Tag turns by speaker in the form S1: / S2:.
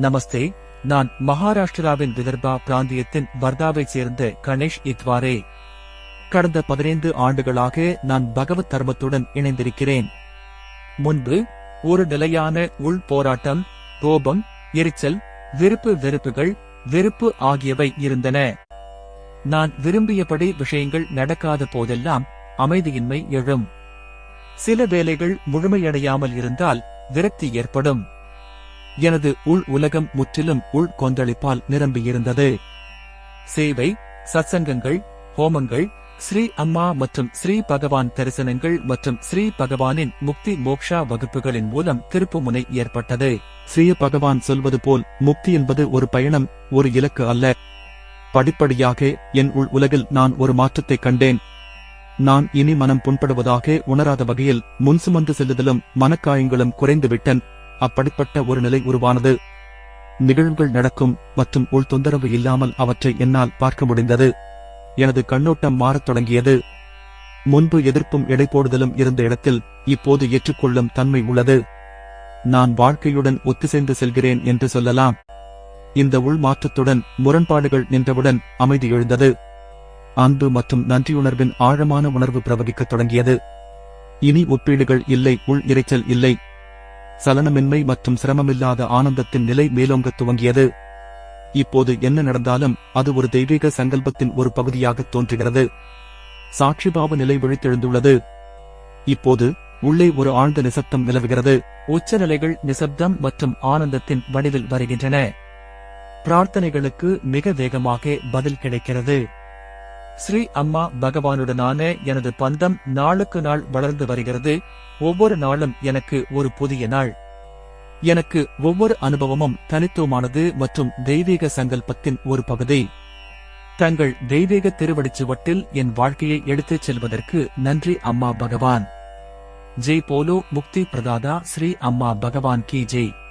S1: நமஸ்தே. நான் மகாராஷ்டிராவின் விதர்பா பிராந்தியத்தின் வர்தாவைச் சேர்ந்த கணேஷ் இத்வாரே. கடந்த 15 ஆண்டுகளாக நான் பகவத் தர்மத்துடன் இணைந்திருக்கிறேன். முன்பு ஒரு நிலையான உள் போராட்டம், கோபம், எரிச்சல், வெறுப்பு ஆகியவை இருந்தன. நான் விரும்பியபடி விஷயங்கள் நடக்காத போதெல்லாம் அமைதியின்மை எழும். சில வேளைகள் முழுமையடையாமல் இருந்தால் விரக்தி ஏற்படும். எனது உள் உலகம் முற்றிலும் உள் கொந்தளிப்பால் நிரம்பியிருந்தது. சேவை, சத்சங்கங்கள், ஹோமங்கள், ஸ்ரீ அம்மா மற்றும் ஸ்ரீ பகவான் தரிசனங்கள் மற்றும் ஸ்ரீ பகவானின் முக்தி மோக்ஷா வகுப்புகளின் மூலம் திருப்புமுனை ஏற்பட்டது. ஸ்ரீ பகவான் சொல்வது போல் முக்தி என்பது ஒரு பயணம், ஒரு இலக்கு அல்ல. படிப்படியாக என் உள் உலகில் நான் ஒரு மாற்றத்தை கண்டேன். நான் இனி மனம் புண்படுவதாக உணராத வகையில் முன்சுமந்து செல்லுதலும் மனக்காயங்களும் குறைந்துவிட்டன். அப்படிப்பட்ட ஒரு நிலை உருவானது. நிகழ்வுகள் நடக்கும் மற்றும் உள் தொந்தரவு இல்லாமல் அவற்றை என்னால் பார்க்க முடிந்தது. எனது கண்ணோட்டம் மாறத் தொடங்கியது. முன்பு எதிர்ப்பும் எடைபோடுதலும் இருந்த இடத்தில் இப்போது ஏற்றுக்கொள்ளும் தன்மை உள்ளது. நான் வாழ்க்கையுடன் ஒத்திசைந்து செல்கிறேன் என்று சொல்லலாம். இந்த உள் மாற்றத்துடன் முரண்பாடுகள் நின்றவுடன் அமைதி எழுந்தது. அன்பு மற்றும் நன்றியுணர்வின் ஆழமான உணர்வு பிரவகிக்கத் தொடங்கியது. இனி ஒப்பீடுகள் இல்லை, உள் இரைச்சல் இல்லை. சலனமின்மை மற்றும் சிரமமில்லாத ஆனந்தத்தின் நிலை மேலோங்கத் துவங்கியது. இப்போது என்ன நடந்தாலும் அது ஒரு தெய்வீக சங்கல்பத்தின் ஒரு பகுதியாக தோன்றுகிறது. சாட்சிபாவ நிலை விழித்தெழுந்துள்ளது. இப்போது உள்ளே ஒரு ஆழ்ந்த நிசப்தம் நிலவுகிறது. உச்சநிலைகள் நிசப்தம் மற்றும் ஆனந்தத்தின் வடிவில் வருகின்றன. பிரார்த்தனைகளுக்கு மிக வேகமாக பதில் கிடைக்கிறது. ஸ்ரீ அம்மா பகவானுடனான எனது பந்தம் நாளுக்கு நாள் வளர்ந்து வருகிறது. ஒவ்வொரு நாளும் எனக்கு ஒரு புதிய நாள். எனக்கு ஒவ்வொரு அனுபவமும் தனித்துவமானது மற்றும் தெய்வீக சங்கல்பத்தின் ஒரு பகுதி. தங்கள் தெய்வீக திருவடிச்சுவட்டில் என் வாழ்க்கையை எடுத்துச் செல்வதற்கு நன்றி அம்மா பகவான். ஜெய் போலோ முக்தி பிரதாதா ஸ்ரீ அம்மா பகவான் கி ஜெய்.